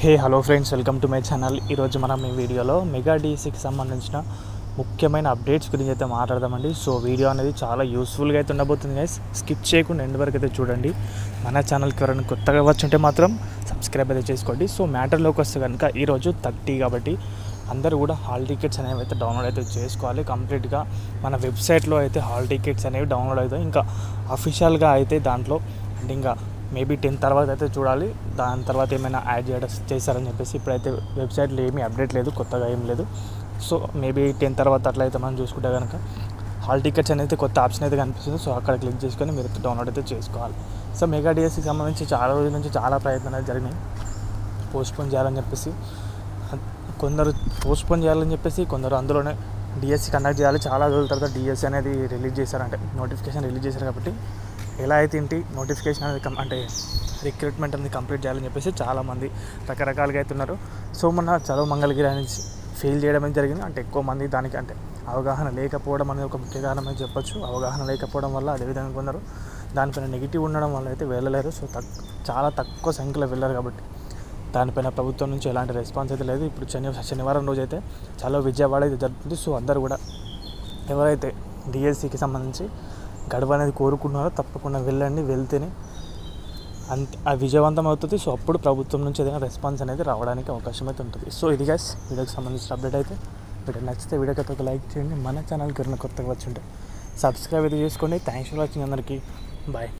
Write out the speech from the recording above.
Hello friends, welcome to my channel. ఈరోజు మనం ఈ వీడియోలో మెగా డిఎస్సికి సంబంధించిన ముఖ్యమైన అప్డేట్స్ గురించి అయితే మాట్లాడదామండి. సో వీడియో అనేది చాలా యూస్ఫుల్గా అయితే ఉండబోతుంది గైస్. స్కిప్ చేయకుండా ఎండ్ వరకు అయితే చూడండి. మన ఛానల్కి ఎవరైనా కొత్తగా వచ్చుంటే మాత్రం సబ్స్క్రైబ్ అయితే చేసుకోండి. సో మ్యాటర్లోకి వస్తే కనుక ఈరోజు 30 కాబట్టి అందరూ కూడా హాల్ టికెట్స్ అనేవి అయితే డౌన్లోడ్ అయితే చేసుకోవాలి. కంప్లీట్గా మన వెబ్సైట్లో అయితే హాల్ టికెట్స్ అనేవి డౌన్లోడ్ అవుతాయి. ఇంకా అఫీషియల్గా అయితే దాంట్లో అంటే ఇంకా మేబీ 10 తర్వాత అయితే చూడాలి. దాని తర్వాత ఏమైనా యాడ్ చేస్తారని చెప్పేసి ఇప్పుడైతే వెబ్సైట్లో ఏమీ అప్డేట్ లేదు, కొత్తగా ఏం లేదు. సో మేబీ 10 తర్వాత అట్లయితే మనం చూసుకుంటే కనుక హాల్ టికెట్స్ అనేది కొత్త ఆప్షన్ అయితే కనిపిస్తుంది. సో అక్కడ క్లిక్ చేసుకొని మీరు డౌన్లోడ్ అయితే చేసుకోవాలి. సో మెగా డిఎస్సికి సంబంధించి చాలా రోజుల నుంచి చాలా ప్రయత్నాలు జరిగినాయి పోస్ట్పోన్ చేయాలని చెప్పేసి. కొందరు పోస్ట్పోన్ చేయాలని చెప్పేసి కొందరు అందులోనే డిఎస్సి కండక్ట్ చేయాలి. చాలా రోజుల తర్వాత డిఎస్సి అనేది రిలీజ్ చేశారంటే నోటిఫికేషన్ రిలీజ్ చేశారు. కాబట్టి ఎలా అయితే ఏంటి నోటిఫికేషన్ అనేది అంటే రిక్రూట్మెంట్ అనేది కంప్లీట్ చేయాలని చెప్పేసి చాలామంది రకరకాలుగా అవుతున్నారు. సో మొన్న చదువు మంగళగిరి అనేది ఫెయిల్ చేయడం అనేది జరిగింది. అంటే ఎక్కువ మంది దానికి అంటే అవగాహన లేకపోవడం అనేది ఒక ముఖ్య కారణం అని చెప్పొచ్చు. అవగాహన లేకపోవడం వల్ల అదేవిధంగా కొందరు దానిపైన నెగిటివ్ ఉండడం వల్ల అయితే వెళ్ళలేరు. సో చాలా తక్కువ సంఖ్యలో వెళ్ళారు. కాబట్టి దానిపైన ప్రభుత్వం నుంచి ఎలాంటి రెస్పాన్స్ అయితే లేదు. ఇప్పుడు శనివారం రోజు అయితే చాలా విజయవాడ అయితే జరుగుతుంది. సో అందరూ కూడా ఎవరైతే డిఎస్సికి సంబంధించి గడువు అనేది కోరుకున్నారో తప్పకుండా వెళ్ళండి. వెళ్తేనే విజయవంతం అవుతుంది. సో అప్పుడు ప్రభుత్వం నుంచి ఏదైనా రెస్పాన్స్ అనేది రావడానికి అవకాశం అయితే ఉంటుంది. సో ఇది గైస్ వీడియోకి సంబంధించిన అప్డేట్ అయితే. వీడియో నచ్చితే వీడియోకి ఒక లైక్ చేయండి. మన ఛానల్కి ఎవరైనా కొత్తగా వచ్చి ఉంటే సబ్స్క్రైబ్ అయితే చేసుకోండి. థ్యాంక్స్ ఫర్ వాచింగ్ అందరికీ. బాయ్.